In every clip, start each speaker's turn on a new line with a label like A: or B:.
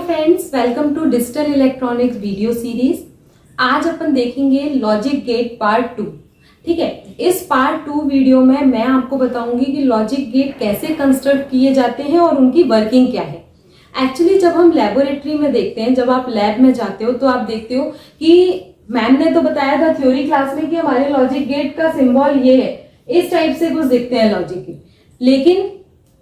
A: Friends, welcome to digital electronics video series. आज अपन देखेंगे लॉजिक गेट पार्ट 2। ठीक है, इस पार्ट 2 वीडियो में मैं आपको बताऊंगी कि लॉजिक गेट कैसे कंस्ट्रक्ट किए जाते हैं और उनकी वर्किंग क्या है। एक्चुअली जब हम लेबोरेटरी में देखते हैं, जब आप लैब में जाते हो तो आप देखते हो कि मैम ने तो बताया था थ्योरी क्लास में कि हमारे लॉजिक गेट का सिंबल ये है, इस टाइप से कुछ दिखते हैं लॉजिक गेट। लेकिन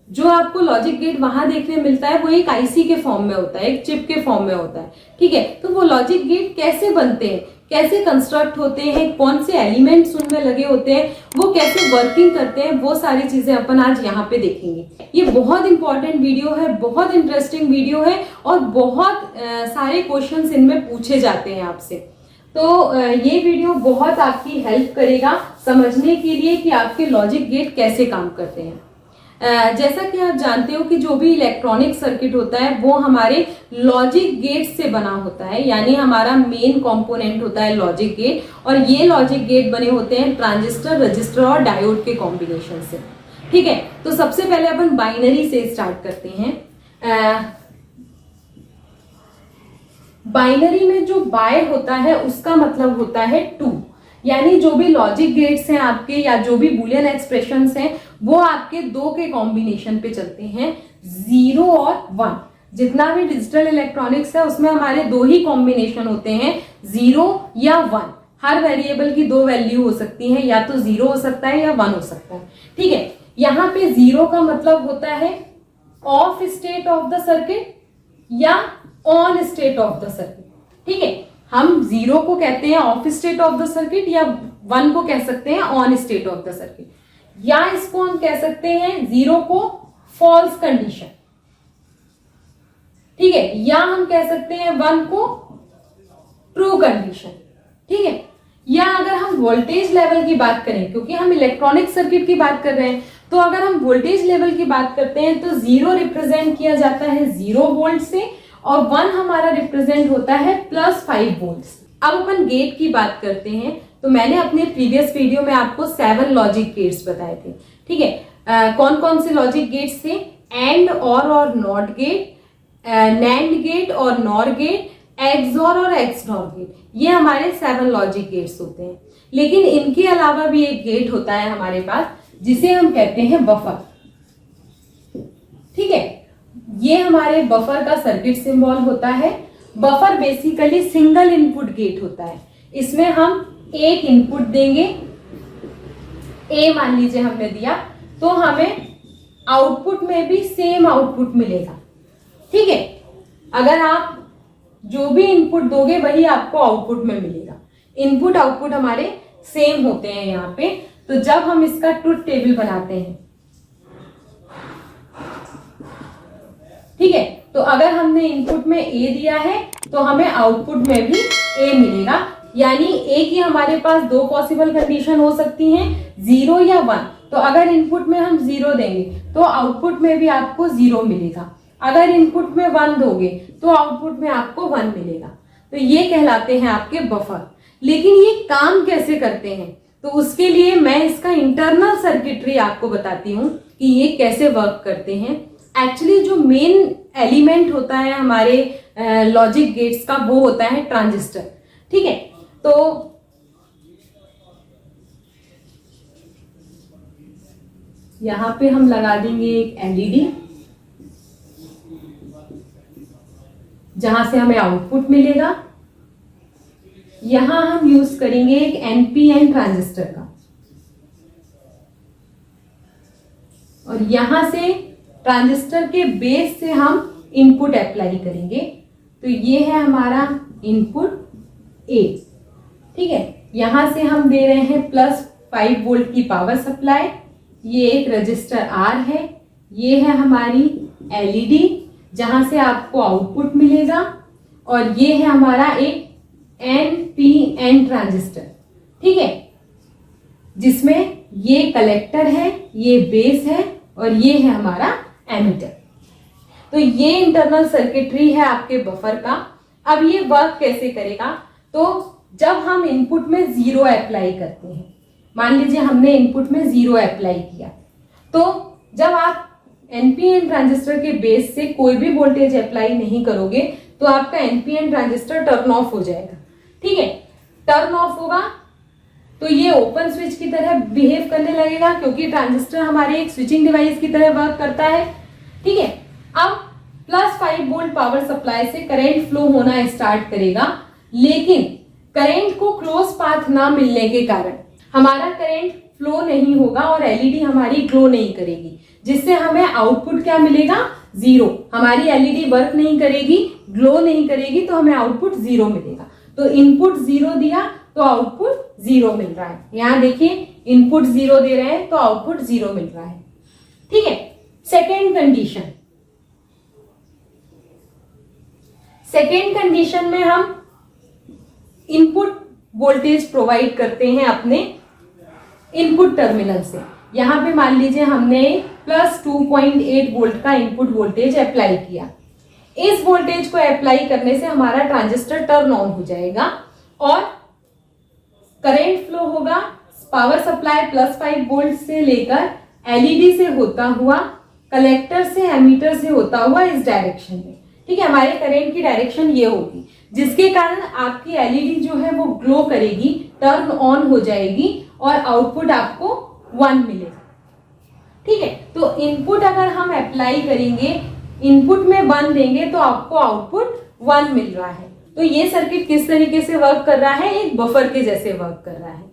A: जो आपको लॉजिक गेट वहां देखने मिलता है वो एक आईसी के फॉर्म में होता है, एक चिप के फॉर्म में होता है। ठीक है, तो वो लॉजिक गेट कैसे बनते हैं, कैसे कंस्ट्रक्ट होते हैं, कौन से एलिमेंट्स उनमें लगे होते हैं, वो कैसे वर्किंग करते हैं, वो सारी चीजें अपन आज यहाँ पे देखेंगे। ये बहुत इंपॉर्टेंट वीडियो है, बहुत इंटरेस्टिंग वीडियो है और बहुत सारे क्वेश्चंस इनमें पूछे जाते हैं आपसे। तो ये वीडियो बहुत आपकी हेल्प करेगा समझने के लिए कि आपके लॉजिक गेट कैसे काम करते हैं। जैसा कि आप जानते हो कि जो भी इलेक्ट्रॉनिक सर्किट होता है वो हमारे लॉजिक गेट से बना होता है, यानी हमारा मेन कंपोनेंट होता है लॉजिक गेट। और ये लॉजिक गेट बने होते हैं ट्रांजिस्टर, रजिस्टर और डायोड के कॉम्बिनेशन से। ठीक है, तो सबसे पहले अपन बाइनरी से स्टार्ट करते हैं। बाइनरी में जो बाय होता है उसका मतलब होता है 2, यानी जो भी लॉजिक गेट्स हैं आपके या जो भी बुलियन एक्सप्रेशंस हैं वो आपके 2 के कॉम्बिनेशन पे चलते हैं, 0 और 1। जितना भी डिजिटल इलेक्ट्रॉनिक्स है उसमें हमारे 2 ही कॉम्बिनेशन होते हैं, 0 या 1। हर वेरिएबल की 2 वैल्यू हो सकती है, या तो 0 हो सकता है या 1 हो सकता है। ठीक है, यहाँ पे 0 का मतलब होता है off state of the circuit या on state of the circuit. ठीक है, हम 0 को कहते हैं off state of the circuit या 1 को कह सकते हैं on state of the circuit, या इसको हम कह सकते हैं 0 को फॉल्स कंडीशन। ठीक है, या हम कह सकते हैं 1 को ट्रू कंडीशन। ठीक है, या अगर हम वोल्टेज लेवल की बात करें, क्योंकि हम इलेक्ट्रॉनिक सर्किट की बात कर रहे हैं, तो अगर हम वोल्टेज लेवल की बात करते हैं तो 0 रिप्रेजेंट किया जाता है 0 वोल्ट से और 1 हमारा रिप्रेजेंट होता है +5 वोल्ट। अब अपन गेट की बात करते हैं, तो मैंने अपने प्रीवियस वीडियो में आपको 7 लॉजिक गेट्स बताए थे। ठीक है, कौन कौन से लॉजिक गेट्स थे? एंड, और नॉट गेट, नैंड गेट और नॉर गेट, XOR और XNOR गेट। ये हमारे 7 लॉजिक गेट्स होते हैं। लेकिन इनके अलावा भी एक गेट होता है हमारे पास जिसे हम कहते हैं बफर। ठीक है, ये हमारे बफर का सर्किट सिंबल होता है। Buffer basically single input gate होता है। इसमें हम एक इनपुट देंगे, ए मान लीजिए हमने दिया, तो हमें आउटपुट में भी सेम आउटपुट मिलेगा। ठीक है, अगर आप जो भी इनपुट दोगे वही आपको आउटपुट में मिलेगा। इनपुट आउटपुट हमारे सेम होते हैं यहाँ पे। तो जब हम इसका ट्रुथ टेबल बनाते हैं, ठीक है, तो अगर हमने इनपुट में ए दिया है तो हमें आउटपुट में भी ए मिलेगा। यानी ए की हमारे पास 2 पॉसिबल कंडीशन हो सकती हैं, 0 या 1। तो अगर इनपुट में हम 0 देंगे तो आउटपुट में भी आपको 0 मिलेगा। अगर इनपुट में 1 दोगे तो आउटपुट में आपको 1 मिलेगा। तो ये कहलाते हैं आपके बफर। लेकिन ये काम कैसे करते हैं, तो उसके लिए मैं इसका इंटरनल सर्किटरी आपको बताती हूँ कि ये कैसे वर्क करते हैं। एक्चुअली जो मेन एलिमेंट होता है हमारे लॉजिक गेट्स का वो होता है ट्रांजिस्टर। ठीक है, तो यहां पे हम लगा देंगे एक एलईडी जहां से हमें आउटपुट मिलेगा। यहां हम यूज करेंगे एक एनपीएन ट्रांजिस्टर का, और यहां से ट्रांजिस्टर के बेस से हम इनपुट अप्लाई करेंगे। तो ये है हमारा इनपुट ए। ठीक है, यहां से हम दे रहे हैं +5 वोल्ट की पावर सप्लाई। ये एक रजिस्टर आर है, ये है हमारी एलईडी जहां से आपको आउटपुट मिलेगा, और ये है हमारा एक एनपीएन ट्रांजिस्टर। ठीक है, जिसमें ये कलेक्टर है, ये बेस है और ये है हमारा एमीटर। तो ये इंटरनल सर्किटरी है आपके बफर का। अब ये वर्क कैसे करेगा, तो जब हम इनपुट में 0 अप्लाई करते हैं, मान लीजिए हमने इनपुट में 0 अप्लाई किया, तो जब आप एनपीएन ट्रांजिस्टर के बेस से कोई भी वोल्टेज अप्लाई नहीं करोगे तो आपका एनपीएन ट्रांजिस्टर टर्न ऑफ हो जाएगा। ठीक है, टर्न ऑफ होगा तो ये ओपन स्विच की तरह बिहेव करने लगेगा, क्योंकि ट्रांजिस्टर हमारे एक स्विचिंग डिवाइस की तरह वर्क करता है। ठीक है, अब +5 वोल्ट पावर सप्लाई से करंट फ्लो होना स्टार्ट करेगा, लेकिन करंट को क्लोज पाथ ना मिलने के कारण हमारा करंट फ्लो नहीं होगा और एलईडी हमारी ग्लो नहीं करेगी, जिससे हमें आउटपुट क्या मिलेगा? 0। हमारी एलईडी वर्क नहीं करेगी, ग्लो नहीं करेगी, तो हमें आउटपुट 0 मिलेगा। तो इनपुट 0 दिया तो आउटपुट 0 मिल रहा है। यहां देखिए, इनपुट 0 दे रहे हैं तो आउटपुट 0 मिल रहा है। ठीक है, सेकेंड कंडीशन में हम इनपुट वोल्टेज प्रोवाइड करते हैं अपने इनपुट टर्मिनल से। यहां पे मान लीजिए हमने +2.8 वोल्ट का इनपुट वोल्टेज अप्लाई किया। इस वोल्टेज को अप्लाई करने से हमारा ट्रांजिस्टर टर्न ऑन हो जाएगा और करंट फ्लो होगा। पावर सप्लाई +5 वोल्ट से लेकर एलईडी से होता हुआ, कलेक्टर से, एमीटर से होता हुआ इस डायरेक्शन में। ठीक है, हमारे करंट की डायरेक्शन ये होगी, जिसके कारण आपकी एलईडी जो है वो ग्लो करेगी, टर्न ऑन हो जाएगी और आउटपुट आपको 1 मिलेगा। ठीक है, तो इनपुट अगर हम अप्लाई करेंगे, इनपुट में 1 देंगे तो आपको आउटपुट 1 मिल रहा है। तो ये सर्किट किस तरीके से वर्क कर रहा है? एक बफर के जैसे वर्क कर रहा है।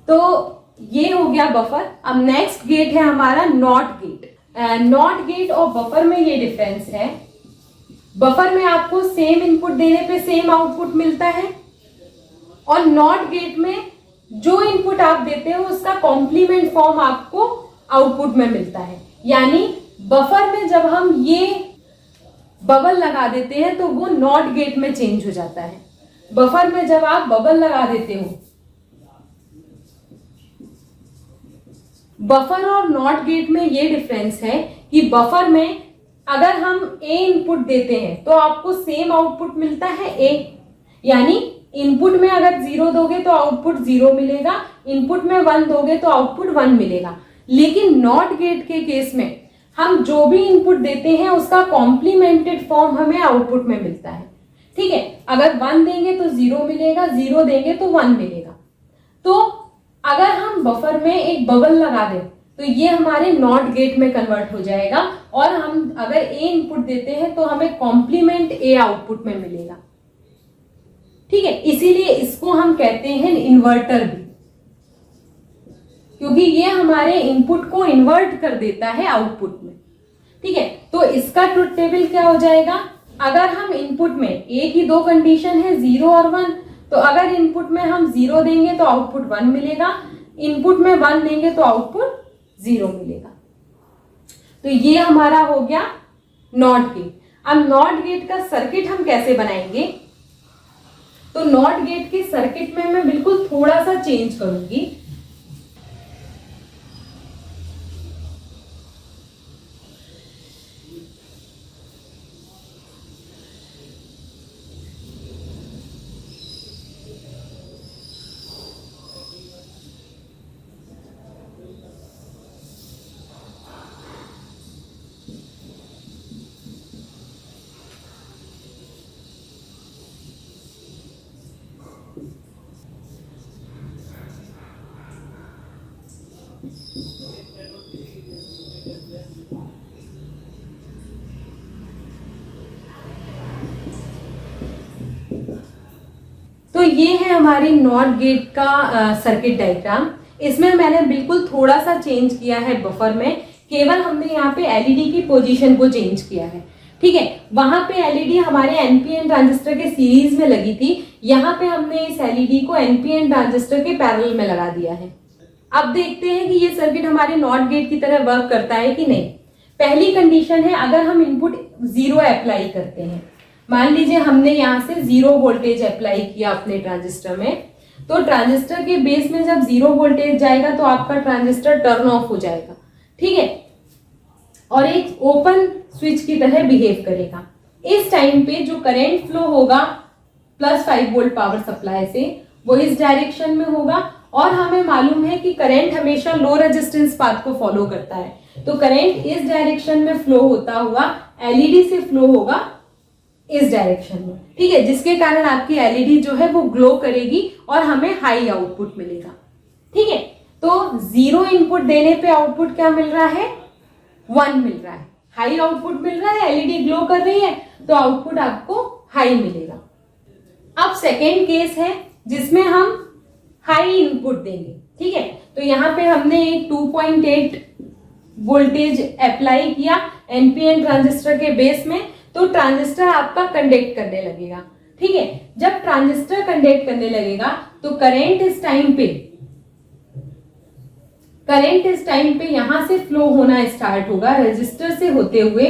A: तो ये हो गया बफर। अब नेक्स्ट गेट है हमारा नॉट गेट। नॉट गेट और बफर में ये डिफरेंस है, बफर में आपको सेम इनपुट देने पे सेम आउटपुट मिलता है और नॉट गेट में जो इनपुट आप देते हो उसका कॉम्प्लीमेंट फॉर्म आपको आउटपुट में मिलता है। यानी बफर में जब हम ये बबल लगा देते हैं तो वो नॉट गेट में चेंज हो जाता है। बफर में जब आप बबल लगा देते हो, बफर और नॉट गेट में ये डिफरेंस है कि बफर में अगर हम ए इनपुट देते हैं तो आपको सेम आउटपुट मिलता है ए, यानी इनपुट में अगर 0 दोगे तो आउटपुट 0 मिलेगा, इनपुट में 1 दोगे तो आउटपुट 1 मिलेगा। लेकिन नॉट गेट के केस में हम जो भी इनपुट देते हैं उसका कॉम्प्लीमेंटेड फॉर्म हमें आउटपुट में मिलता है। ठीक है, अगर 1 देंगे तो 0 मिलेगा, 0 देंगे तो 1 मिलेगा। तो अगर हम बफर में एक बबल लगा दें तो ये हमारे नॉट गेट में कन्वर्ट हो जाएगा और हम अगर ए इनपुट देते हैं तो हमें कॉम्प्लीमेंट ए आउटपुट में मिलेगा। ठीक है, इसीलिए इसको हम कहते हैं इन्वर्टर भी, क्योंकि ये हमारे इनपुट को इन्वर्ट कर देता है आउटपुट में। ठीक है, तो इसका ट्रुथ टेबल क्या हो जाएगा? अगर हम इनपुट में ए की 2 कंडीशन है, 0 और 1, तो अगर इनपुट में हम 0 देंगे तो आउटपुट 1 मिलेगा, इनपुट में 1 देंगे तो आउटपुट 0 मिलेगा। तो ये हमारा हो गया नॉट गेट। अब नॉट गेट का सर्किट हम कैसे बनाएंगे? तो नॉट गेट के सर्किट में मैं बिल्कुल थोड़ा सा चेंज करूंगी। तो ये है हमारी नॉट गेट का सर्किट डायग्राम। इसमें मैंने बिल्कुल थोड़ा सा चेंज किया है बफर में, केवल हमने यहाँ पे एलईडी की पोजीशन को चेंज किया है। ठीक है, वहां पे एलईडी हमारे एनपीएन ट्रांजिस्टर के सीरीज में लगी थी, यहाँ पे हमने इस एलईडी को एनपीएन ट्रांजिस्टर के पैरेलल में लगा दिया है। अब देखते हैं कि ये सर्किट हमारे नॉट गेट की तरह वर्क करता है कि नहीं। पहली कंडीशन है, अगर हम इनपुट 0 अप्लाई करते हैं, मान लीजिए हमने यहाँ से 0 वोल्टेज अप्लाई किया अपने ट्रांजिस्टर में, तो ट्रांजिस्टर के बेस में जब 0 वोल्टेज जाएगा तो आपका ट्रांजिस्टर टर्न ऑफ हो जाएगा। ठीक है, और एक ओपन स्विच की तरह बिहेव करेगा। इस टाइम पे जो करंट फ्लो होगा +5 वोल्ट पावर सप्लाई से, वो इस डायरेक्शन में होगा और हमें मालूम है कि करंट हमेशा लो रेजिस्टेंस पाथ को फॉलो करता है। तो करंट इस डायरेक्शन में फ्लो होता हुआ एलईडी से फ्लो होगा इस डायरेक्शन में, ठीक है, जिसके कारण आपकी एलईडी जो है वो ग्लो करेगी और हमें हाई आउटपुट मिलेगा। ठीक है, तो 0 इनपुट देने पे आउटपुट क्या मिल रहा है, 1 मिल रहा है, हाई आउटपुट मिल रहा है, एलईडी ग्लो कर रही है तो आउटपुट आपको हाई मिलेगा। अब सेकेंड केस है जिसमें हम हाई इनपुट देंगे। ठीक है, तो यहाँ पे हमने एक 2.8 वोल्टेज अप्लाई किया एनपीएन ट्रांजिस्टर के बेस में, तो ट्रांजिस्टर आपका कंडक्ट करने लगेगा। ठीक है, जब ट्रांजिस्टर कंडक्ट करने लगेगा तो करंट इस टाइम पे यहां से फ्लो होना स्टार्ट होगा रेजिस्टर से होते हुए।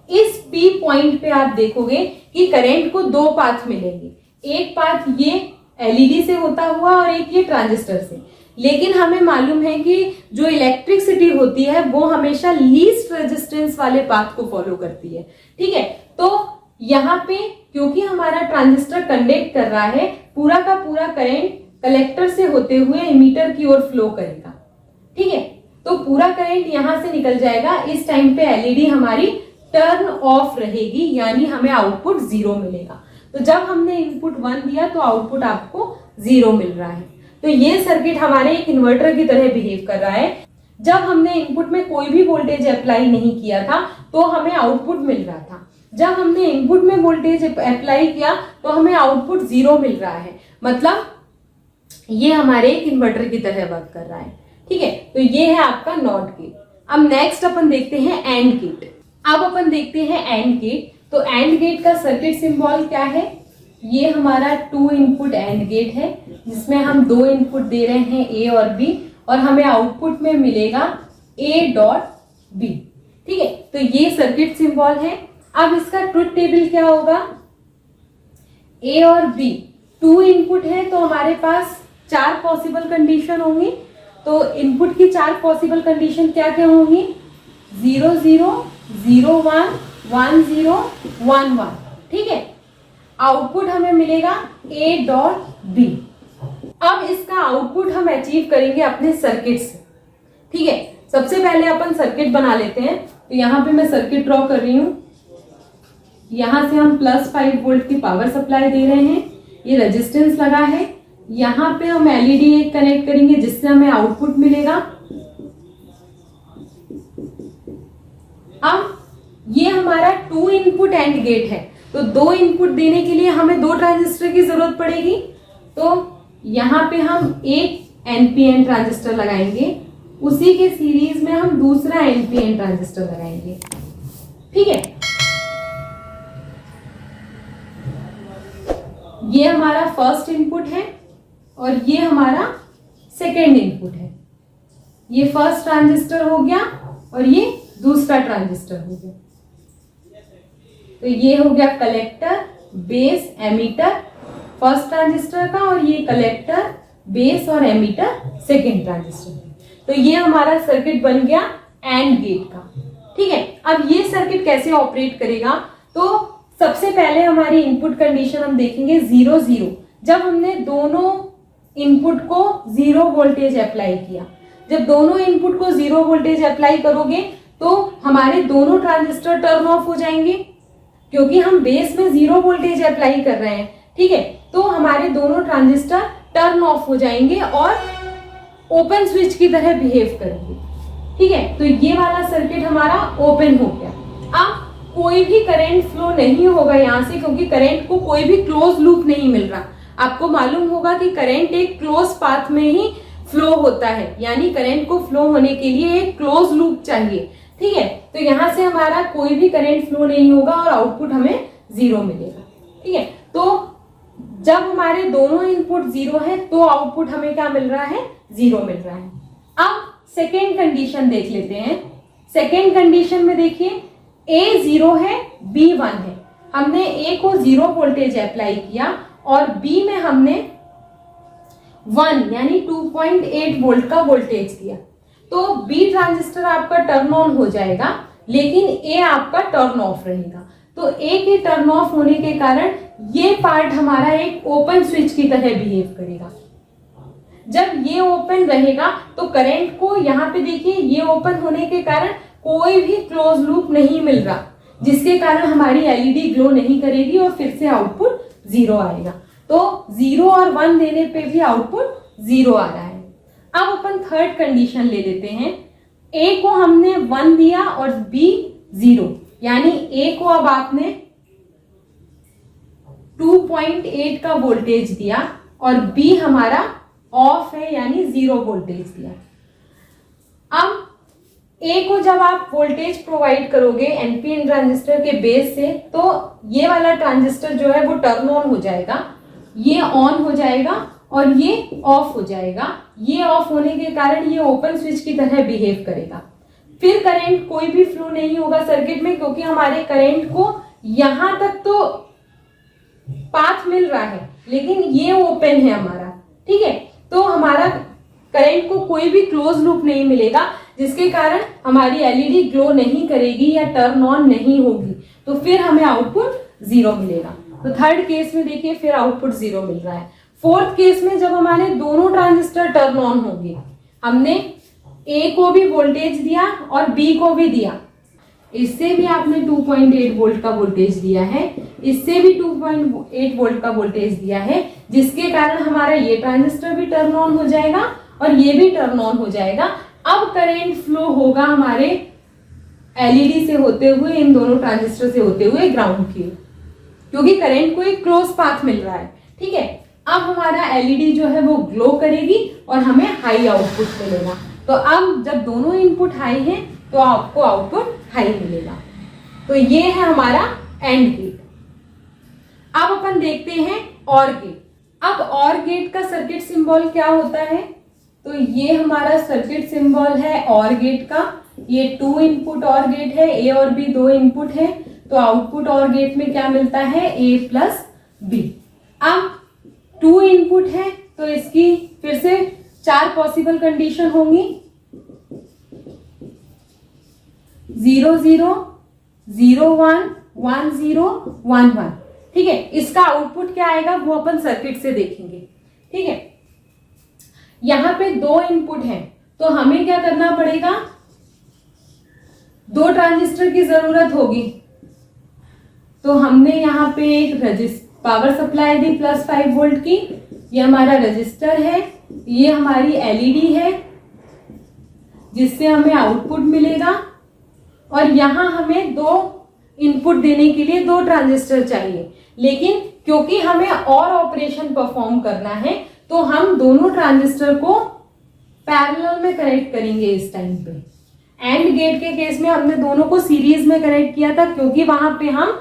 A: इस पी पॉइंट पे आप देखोगे कि करंट को 2 पाथ मिलेंगे, एक पाथ ये एलईडी से होता हुआ और एक ये ट्रांजिस्टर से। लेकिन हमें मालूम है कि जो इलेक्ट्रिसिटी होती है वो हमेशा लीस्ट रेजिस्टेंस वाले पाथ को फॉलो करती है। ठीक है, तो यहाँ पे क्योंकि हमारा ट्रांजिस्टर कंडक्ट कर रहा है, पूरा का पूरा करंट कलेक्टर से होते हुए एमीटर की ओर फ्लो करेगा। ठीक है, तो पूरा करंट यहां से निकल जाएगा। इस टाइम पे एलईडी हमारी टर्न ऑफ रहेगी, यानी हमें आउटपुट 0 मिलेगा। तो जब हमने इनपुट 1 दिया तो आउटपुट आपको 0 मिल रहा है। तो ये सर्किट हमारे एक इन्वर्टर की तरह बिहेव कर रहा है। जब हमने इनपुट में कोई भी वोल्टेज अप्लाई नहीं किया था तो हमें आउटपुट मिल रहा था। जब हमने इनपुट में वोल्टेज अप्लाई किया तो हमें आउटपुट 0 मिल रहा है। मतलब ये हमारे एक इन्वर्टर की तरह वर्क कर रहा है। ठीक है, तो ये है आपका नॉट गेट। अब नेक्स्ट अपन देखते हैं एंड गेट। अब अपन देखते हैं एंड गेट। तो एंड गेट का सर्किट सिंबल क्या है, ये हमारा 2 इनपुट एंड गेट है जिसमें हम 2 इनपुट दे रहे हैं ए और बी, और हमें आउटपुट में मिलेगा A.B। ठीक है, तो ये सर्किट सिंबल है। अब इसका ट्रुथ टेबल क्या होगा, ए और बी 2 इनपुट है तो हमारे पास 4 पॉसिबल कंडीशन होंगी। तो इनपुट की 4 पॉसिबल कंडीशन क्या क्या होंगी, 0 0 0 1 1 0 1 1। ठीक है, आउटपुट हमें मिलेगा A.B। अब इसका आउटपुट हम अचीव करेंगे अपने सर्किट से। ठीक है, सबसे पहले अपन सर्किट बना लेते हैं। तो यहाँ पे मैं सर्किट ड्रॉ कर रही हूँ। यहाँ से हम +5 वोल्ट की पावर सप्लाई दे रहे हैं, ये रेजिस्टेंस लगा है। यहाँ पे हम एलईडी एक कनेक्ट करेंगे जिससे हमें आउटपुट मिलेगा। अब ये हमारा 2 इनपुट एंड गेट है, तो 2 इनपुट देने के लिए हमें 2 ट्रांजिस्टर की जरूरत पड़ेगी। तो यहाँ पे हम एक एनपीएन ट्रांजिस्टर लगाएंगे, उसी के सीरीज में हम दूसरा एनपीएन ट्रांजिस्टर लगाएंगे। ठीक है, ये हमारा फर्स्ट इनपुट है और ये हमारा सेकेंड इनपुट है। ये फर्स्ट ट्रांजिस्टर हो गया और ये दूसरा ट्रांजिस्टर हो गया। तो ये हो गया collector, base, emitter first transistor का, और ये कलेक्टर, बेस और एमीटर सेकेंड ट्रांजिस्टर का। तो ये हमारा सर्किट बन गया एंड गेट का। ठीक है, अब ये सर्किट कैसे ऑपरेट करेगा, तो सबसे पहले हमारी इनपुट कंडीशन हम देखेंगे 0 0। जब हमने दोनों इनपुट को 0 वोल्टेज अप्लाई किया, जब दोनों इनपुट को 0 वोल्टेज अप्लाई करोगे तो हमारे दोनों ट्रांजिस्टर टर्न ऑफ हो जाएंगे, क्योंकि हम बेस में 0 वोल्टेज अप्लाई कर रहे हैं। ठीक है, तो हमारे दोनों ट्रांजिस्टर टर्न ऑफ हो जाएंगे और ओपन स्विच की तरह बिहेव करेंगे। ठीक है, तो ये वाला सर्किट हमारा ओपन हो गया। अब कोई भी करंट फ्लो नहीं होगा यहाँ से, क्योंकि करंट को कोई भी क्लोज लूप नहीं मिल रहा। आपको मालूम होगा कि करंट एक क्लोज पाथ में ही फ्लो होता है, यानी करंट को फ्लो होने के लिए एक क्लोज लूप चाहिए। ठीक है, तो यहाँ से हमारा कोई भी करंट फ्लो नहीं होगा और आउटपुट हमें 0 मिलेगा। ठीक है, तो जब हमारे दोनों इनपुट 0 है तो आउटपुट हमें क्या मिल रहा है, 0 मिल रहा है। अब सेकेंड कंडीशन देख लेते हैं। सेकेंड कंडीशन में देखिए A 0 है, B 1 है। हमने A को 0 वोल्टेज अप्लाई किया और B में हमने 1 यानी 2.8 वोल्ट का वोल्टेज दिया। तो B ट्रांजिस्टर आपका टर्न ऑन हो जाएगा, लेकिन A आपका टर्न ऑफ रहेगा। तो A के टर्न ऑफ होने के कारण ये पार्ट हमारा एक ओपन स्विच की तरह बिहेव करेगा। जब ये ओपन रहेगा तो करंट को यहाँ पे देखिए, ये ओपन होने के कारण कोई भी क्लोज लूप नहीं मिल रहा, जिसके कारण हमारी एलईडी ग्लो नहीं करेगी और फिर से आउटपुट 0 आएगा। तो 0 और 1 देने पे भी आउटपुट 0 आ रहा है। अब अपन थर्ड कंडीशन ले लेते हैं। ए को हमने 1 दिया और बी 0, यानी ए को अब आपने 2.8 का वोल्टेज दिया और बी हमारा ऑफ है यानी 0 वोल्टेज दिया। अब ए को जब आप वोल्टेज प्रोवाइड करोगे एनपीएन ट्रांजिस्टर के बेस से, तो ये वाला ट्रांजिस्टर जो है वो टर्न ऑन हो जाएगा, ये ऑन हो जाएगा और ये ऑफ हो जाएगा। ये ऑफ होने के कारण ये ओपन स्विच की तरह बिहेव करेगा। फिर करंट कोई भी फ्लो नहीं होगा सर्किट में, क्योंकि हमारे करंट को यहां तक तो पाथ मिल रहा है लेकिन ये ओपन है हमारा, ठीक है। तो हमारा करंट को कोई भी क्लोज लूप नहीं मिलेगा, जिसके कारण हमारी एलईडी ग्लो नहीं करेगी या टर्न ऑन नहीं होगी, तो फिर हमें आउटपुट 0 मिलेगा। तो थर्ड केस में देखिए फिर आउटपुट 0 मिल रहा है। फोर्थ केस में जब हमारे दोनों ट्रांजिस्टर टर्न ऑन होंगे, हमने ए को भी वोल्टेज दिया और बी को भी दिया, इससे भी आपने 2.8 वोल्ट का वोल्टेज दिया है, इससे भी 2.8 वोल्ट का वोल्टेज दिया है, जिसके कारण हमारा ये ट्रांजिस्टर भी टर्न ऑन हो जाएगा और ये भी टर्न ऑन हो जाएगा। अब करंट फ्लो होगा हमारे एलईडी से होते हुए, इन दोनों ट्रांजिस्टर से होते हुए ग्राउंड की, क्योंकि करंट को एक क्लोज पाथ मिल रहा है, ठीक है। अब हमारा एलईडी जो है वो ग्लो करेगी और हमें हाई आउटपुट मिलेगा। तो अब जब दोनों इनपुट हाई हैं तो आपको आउटपुट हाई मिलेगा। तो ये है हमारा एंड गेट। अब अपन देखते हैं और गेट। अब और गेट का सर्किट सिंबल क्या होता है? तो ये हमारा सर्किट सिंबल है और गेट का। ये 2 इनपुट और गेट है, ए और बी 2 इनपुट है, तो आउटपुट और गेट में क्या मिलता है? ए प्लस बी। अब 2 इनपुट है तो इसकी फिर से 4 पॉसिबल कंडीशन होंगी, 0 0 0 1 1 0 1 1, ठीक है। इसका आउटपुट क्या आएगा वो अपन सर्किट से देखेंगे, ठीक है। यहां पे 2 इनपुट है तो हमें क्या करना पड़ेगा? 2 ट्रांजिस्टर की जरूरत होगी, तो हमने यहाँ पे एक पावर सप्लाई दी +5 वोल्ट की। ये हमारा रजिस्टर है, ये हमारी एलईडी है जिससे हमें आउटपुट मिलेगा, और यहां हमें 2 इनपुट देने के लिए 2 ट्रांजिस्टर चाहिए। लेकिन क्योंकि हमें और ऑपरेशन परफॉर्म करना है तो हम दोनों ट्रांजिस्टर को पैरेलल में कनेक्ट करेंगे इस टाइम पे। एंड गेट के केस में हमने दोनों को सीरीज में कनेक्ट किया था, क्योंकि वहां पे हम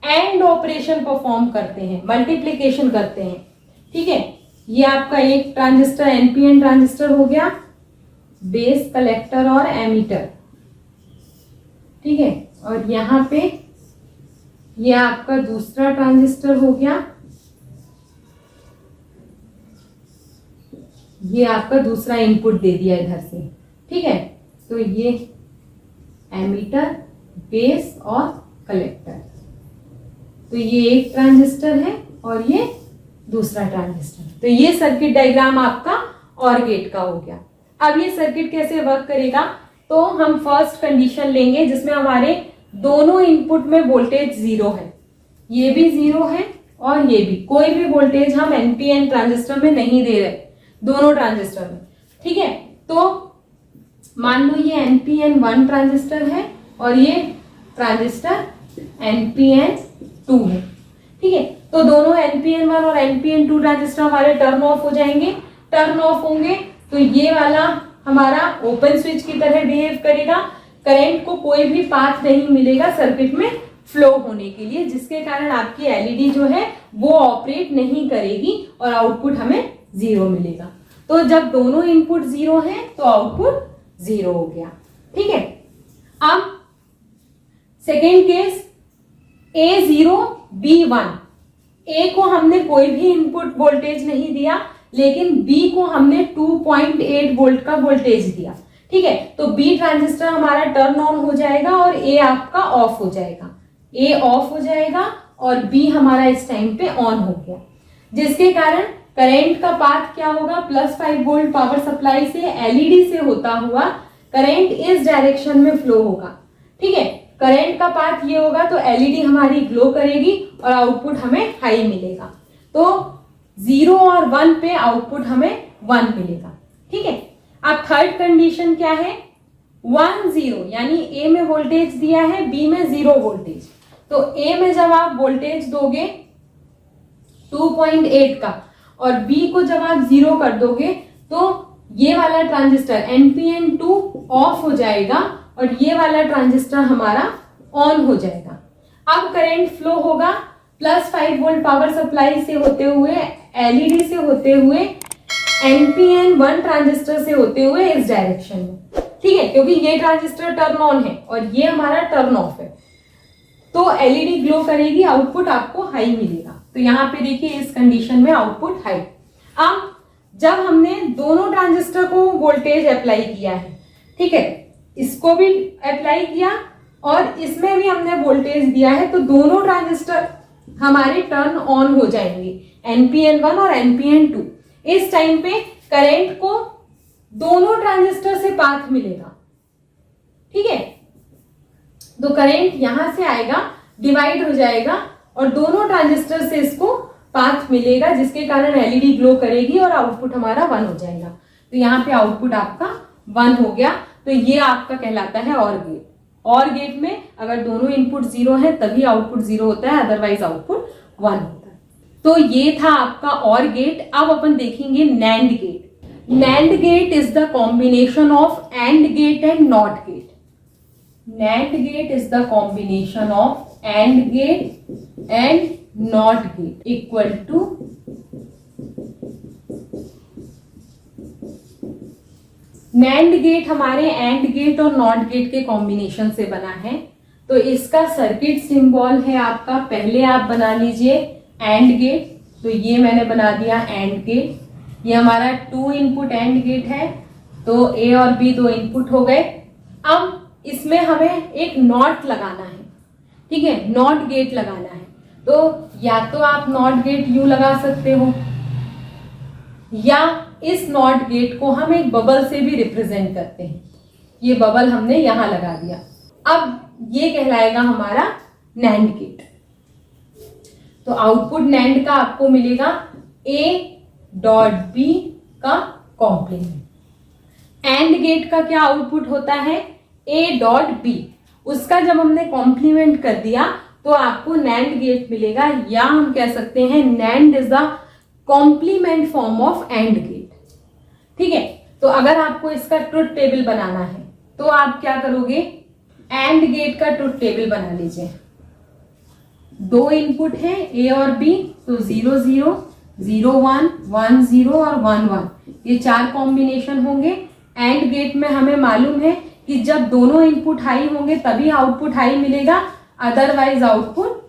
A: एंड ऑपरेशन परफॉर्म करते हैं, मल्टीप्लिकेशन करते हैं, ठीक है। ये आपका एक ट्रांजिस्टर एनपीएन ट्रांजिस्टर हो गया, बेस, कलेक्टर और एमीटर, ठीक है। और यहाँ पे ये आपका दूसरा ट्रांजिस्टर हो गया, ये आपका दूसरा इनपुट दे दिया इधर से, ठीक है। तो ये एमीटर, बेस और कलेक्टर, तो ये एक ट्रांजिस्टर है और ये दूसरा ट्रांजिस्टर। तो ये सर्किट डायग्राम आपका और गेट का हो गया। अब ये सर्किट कैसे वर्क करेगा? तो हम फर्स्ट कंडीशन लेंगे जिसमें हमारे दोनों इनपुट में वोल्टेज 0 है, ये भी 0 है और ये भी। कोई भी वोल्टेज हम एनपीएन ट्रांजिस्टर में नहीं दे रहे, दोनों ट्रांजिस्टर में, ठीक है। तो मान लो ये NPN1 ट्रांजिस्टर है और ये ट्रांजिस्टर NPN2 है, ठीक है। तो दोनों NPN1 और NPN2 ट्रांजिस्टर हमारे टर्न ऑफ हो जाएंगे। टर्न ऑफ होंगे तो ये वाला हमारा ओपन स्विच की तरह बिहेव करेगा, करंट को कोई भी पाथ नहीं मिलेगा सर्किट में फ्लो होने के लिए, जिसके कारण आपकी एलईडी जो है वो ऑपरेट नहीं करेगी और आउटपुट हमें 0 मिलेगा। तो जब दोनों इनपुट 0 हैं तो आउटपुट 0 हो गया, ठीक है। अब सेकेंड केस A0 B1, ए को हमने कोई भी इनपुट वोल्टेज नहीं दिया, लेकिन बी को हमने 2.8 वोल्ट का वोल्टेज दिया, ठीक है। तो बी ट्रांजिस्टर हमारा टर्न ऑन हो जाएगा और ए आपका ऑफ हो जाएगा। ए ऑफ हो जाएगा और बी हमारा इस टाइम पे ऑन हो गया, जिसके कारण करंट का पाथ क्या होगा? +5 वोल्ट पावर सप्लाई से एलईडी से होता हुआ करंट इस डायरेक्शन में फ्लो होगा, ठीक है। करंट का पाथ ये होगा तो एलईडी हमारी ग्लो करेगी और आउटपुट हमें हाई मिलेगा। तो 0 और 1 पे आउटपुट हमें 1 मिलेगा, ठीक है। अब थर्ड कंडीशन क्या है, 1 0, यानी ए में वोल्टेज दिया है, बी में 0 वोल्टेज। तो ए में जब आप वोल्टेज दोगे 2.8 का और बी को जब आप 0 कर दोगे तो ये वाला ट्रांजिस्टर NPN2 ऑफ हो जाएगा और ये वाला ट्रांजिस्टर हमारा ऑन हो जाएगा। अब करंट फ्लो होगा +5 वोल्ट पावर सप्लाई से होते हुए, एलईडी से होते हुए, NPN1 ट्रांजिस्टर से होते हुए इस डायरेक्शन में, ठीक है, क्योंकि ये ट्रांजिस्टर टर्न ऑन है और ये हमारा टर्न ऑफ है। तो एलईडी ग्लो करेगी, आउटपुट आपको हाई मिलेगा। तो यहाँ पे देखिए इस कंडीशन में आउटपुट हाई। अब जब हमने दोनों ट्रांजिस्टर को वोल्टेज अप्लाई किया है, ठीक है, इसको भी अप्लाई किया और इसमें भी हमने वोल्टेज दिया है, तो दोनों ट्रांजिस्टर हमारे टर्न ऑन हो जाएंगे, NPN1 और NPN2। इस टाइम पे करंट को दोनों ट्रांजिस्टर से पाथ मिलेगा, ठीक है। तो करंट यहां से आएगा, डिवाइड हो जाएगा और दोनों ट्रांजिस्टर से इसको पाथ मिलेगा, जिसके कारण एलईडी ग्लो करेगी और आउटपुट हमारा 1 हो जाएगा। तो यहाँ पे आउटपुट आपका 1 हो गया। तो ये आपका कहलाता है और गेट। और गेट में अगर दोनों इनपुट 0 है तभी आउटपुट 0 होता है, अदरवाइज आउटपुट 1 होता है। तो ये था आपका और गेट। अब अपन देखेंगे NAND gate. NAND gate is the combination of AND gate and not gate. NAND gate is the combination of AND gate and NOT gate equal to NAND gate हमारे AND gate और NOT gate के combination से बना है। तो इसका circuit symbol है आपका, पहले आप बना लीजिए AND gate। तो ये मैंने बना दिया AND gate। ये हमारा 2 इनपुट AND gate है, तो A और B 2 इनपुट हो गए। अब इसमें हमें एक नॉट लगाना है, ठीक है, नॉट गेट लगाना है। तो या तो आप नॉट गेट यू लगा सकते हो, या इस नॉट गेट को हम एक बबल से भी रिप्रेजेंट करते हैं। ये बबल हमने यहां लगा दिया। अब ये कहलाएगा हमारा नैंड गेट। तो आउटपुट नैंड का आपको मिलेगा A.B का कॉम्प्लीमेंट। एंड गेट का क्या आउटपुट होता है, A.B। उसका जब हमने कॉम्प्लीमेंट कर दिया तो आपको नैंड गेट मिलेगा, या हम कह सकते हैं NAND is the complement form of AND gate, ठीक है। तो अगर आपको इसका ट्रुथ टेबल बनाना है तो आप क्या करोगे, एंड गेट का ट्रुथ टेबल बना लीजिए। 2 इनपुट है A और B, तो 0 0 0 1 1 0 और 1 1, ये 4 कॉम्बिनेशन होंगे। एंड गेट में हमें मालूम है कि जब दोनों इनपुट हाई होंगे तभी आउटपुट हाई मिलेगा, अदरवाइज आउटपुट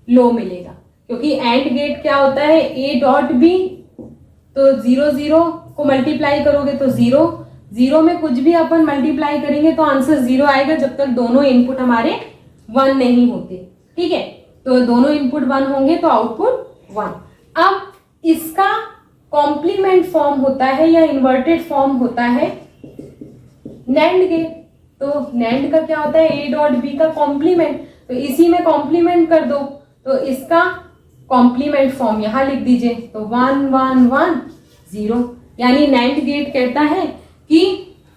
A: लो मिलेगा। क्योंकि एंड गेट क्या होता है, A.B, तो 0 0 को मल्टीप्लाई करोगे तो 0 0 में कुछ भी अपन मल्टीप्लाई करेंगे तो आंसर 0 आएगा, जब तक दोनों इनपुट हमारे 1 नहीं होते, ठीक है। तो दोनों इनपुट 1 होंगे तो आउटपुट 1। अब इसका कॉम्प्लीमेंट फॉर्म होता है या इन्वर्टेड फॉर्म होता है नैंड गेट। तो नैंड का क्या होता है, A.B का कॉम्प्लीमेंट, तो इसी में कॉम्प्लीमेंट कर दो, तो इसका कॉम्प्लीमेंट फॉर्म यहां लिख दीजिए। तो 1 1 1 0, यानी नैंड गेट कहता है कि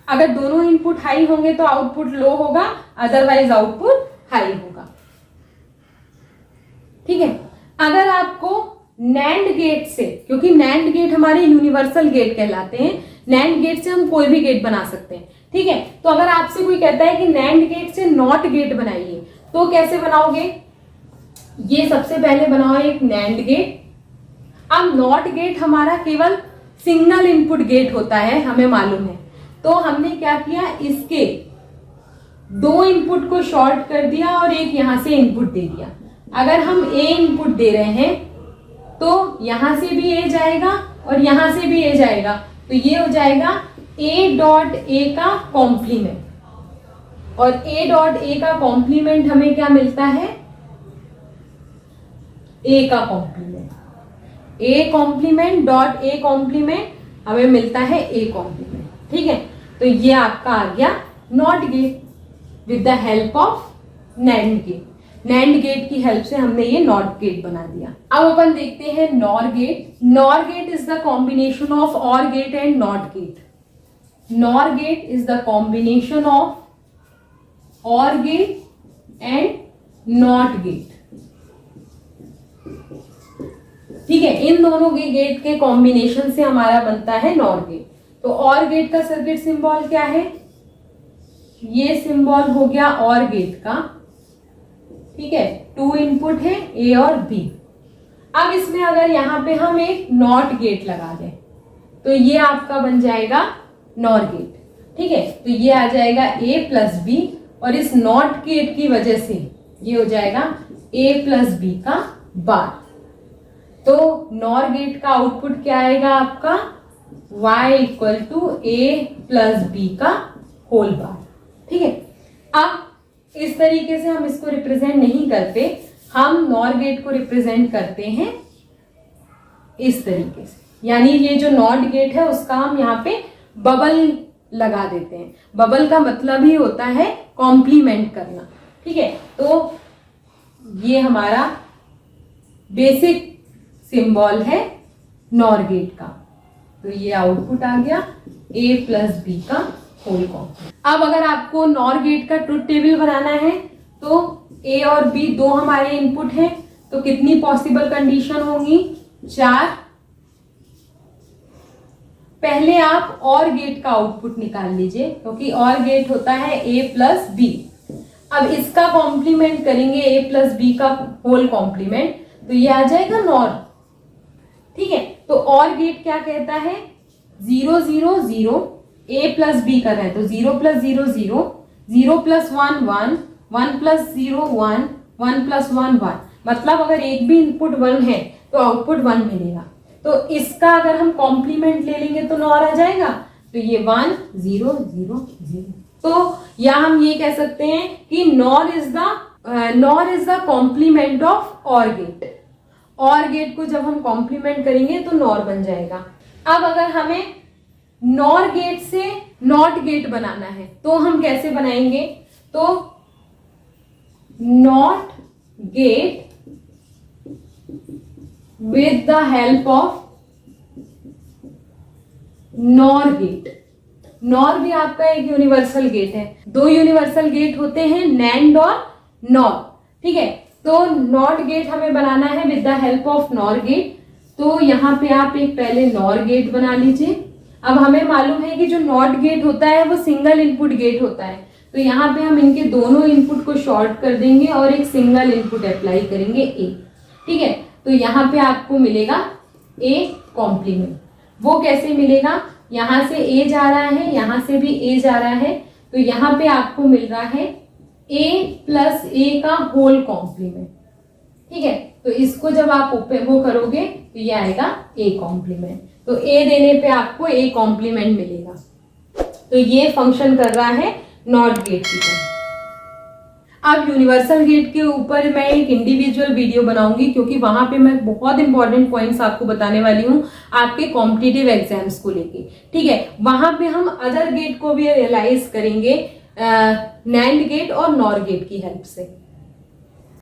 A: अगर दोनों इनपुट हाई होंगे तो आउटपुट लो होगा, अदरवाइज आउटपुट हाई होगा, ठीक है। अगर आपको नैंड गेट से, क्योंकि नैंड गेट हमारे यूनिवर्सल गेट कहलाते हैं, नैंड गेट से हम कोई भी गेट बना सकते हैं, ठीक है। तो अगर आपसे कोई कहता है कि नैंड गेट से नॉट गेट बनाइए, तो कैसे बनाओगे, ये सबसे पहले बनाओ एक नैंड गेट। अब नॉट गेट हमारा केवल सिंगल इनपुट गेट होता है, हमें मालूम है। तो हमने क्या किया, इसके 2 इनपुट को शॉर्ट कर दिया और एक यहां से इनपुट दे दिया। अगर हम A इनपुट दे रहे हैं तो यहां से भी A जाएगा और यहां से भी A जाएगा, तो ये हो जाएगा A.A का कॉम्प्लीमेंट। और A.A का कॉम्प्लीमेंट हमें क्या मिलता है, A का complement. A complement dot A complement हमें मिलता है A कॉम्प्लीमेंट, ठीक है। तो ये आपका आ गया NOT gate with the help of NAND gate. NAND gate की हेल्प से हमने ये नॉट गेट बना दिया। अब अपन देखते हैं nor gate. Nor gate is the combination of और gate and not gate. Nor gate is the combination of और गेट एंड नॉट गेट। ठीक है, इन दोनों के गेट के कॉम्बिनेशन से हमारा बनता है नॉर गेट। तो और गेट का सर्किट सिंबल क्या है? ये सिंबल हो गया और गेट का। ठीक है, 2 इनपुट है ए और बी। अब इसमें अगर यहां पे हम एक नॉट गेट लगा दें तो ये आपका बन जाएगा नॉर गेट। ठीक है, तो ये आ जाएगा ए प्लस बी और इस नॉट गेट की वजह से ये हो जाएगा ए प्लस बी का बार। तो नॉर गेट का आउटपुट क्या आएगा आपका? y equal to A plus B का होल बार। ठीक है, अब इस तरीके से हम इसको रिप्रेजेंट नहीं करते, हम नॉर गेट को रिप्रेजेंट करते हैं इस तरीके से। यानी ये जो नॉट गेट है उसका हम यहाँ पे बबल लगा देते हैं। बबल का मतलब ही होता है कॉम्प्लीमेंट करना। ठीक है, तो ये हमारा बेसिक सिंबल है नॉर गेट का। तो ये आउटपुट आ गया ए प्लस बी का होल कॉम्प्लीमेंट। अब अगर आपको नॉर गेट का ट्रुथ टेबल बनाना है तो ए और बी दो हमारे इनपुट हैं, तो कितनी पॉसिबल कंडीशन होंगी? 4। पहले आप और गेट का आउटपुट निकाल लीजिए, क्योंकि और गेट होता है ए प्लस बी। अब इसका कॉम्प्लीमेंट करेंगे ए प्लस बी का होल कॉम्प्लीमेंट, तो ये आ जाएगा नॉर। ठीक है, तो और गेट क्या कहता है? 0 0 0 ए प्लस बी कर रहे हैं तो 0 प्लस 0 0, 0 प्लस 1 1, 1 प्लस 0 1, 1 प्लस 1 1। मतलब अगर एक भी इनपुट 1 है तो आउटपुट 1 मिलेगा। तो इसका अगर हम कॉम्प्लीमेंट ले लेंगे तो नॉर आ जाएगा। तो ये 1 0 0 0। तो या हम ये कह सकते हैं कि NOR is the complement of और गेट। और गेट को जब हम कॉम्प्लीमेंट करेंगे तो नॉर बन जाएगा। अब अगर हमें नॉर गेट से नॉट गेट बनाना है तो हम कैसे बनाएंगे? तो NOT gate with the help of NOR gate. NOR भी आपका एक यूनिवर्सल गेट है। 2 यूनिवर्सल गेट होते हैं, नैंड और नॉर। ठीक है, तो नॉट गेट हमें बनाना है with the help of NOR gate. तो यहाँ पे आप एक पहले नॉर गेट बना लीजिए। अब हमें मालूम है कि जो नॉट गेट होता है वो सिंगल इनपुट गेट होता है, तो यहाँ पे हम इनके दोनों इनपुट को शॉर्ट कर देंगे और एक सिंगल इनपुट अप्लाई करेंगे ए। ठीक है, तो यहाँ पे आपको मिलेगा ए कॉम्प्लीमेंट। वो कैसे मिलेगा? यहाँ से ए जा रहा है, यहाँ से भी ए जा रहा है, तो यहाँ पे आपको मिल रहा है ए प्लस ए का होल कॉम्प्लीमेंट। ठीक है, तो इसको जब आप वो करोगे तो ये आएगा ए कॉम्प्लीमेंट। तो ए देने पे आपको ए कॉम्प्लीमेंट मिलेगा। तो ये फंक्शन कर रहा है नॉट गेट की तरह। अब यूनिवर्सल गेट के ऊपर मैं एक इंडिविजुअल वीडियो बनाऊंगी, क्योंकि वहां पे मैं बहुत इंपॉर्टेंट पॉइंट्स आपको बताने वाली हूँ आपके कॉम्पिटिटिव एग्जाम्स को लेके। ठीक है, वहां पे हम अदर गेट को भी रियलाइज करेंगे नैंड गेट और नॉर गेट की हेल्प से।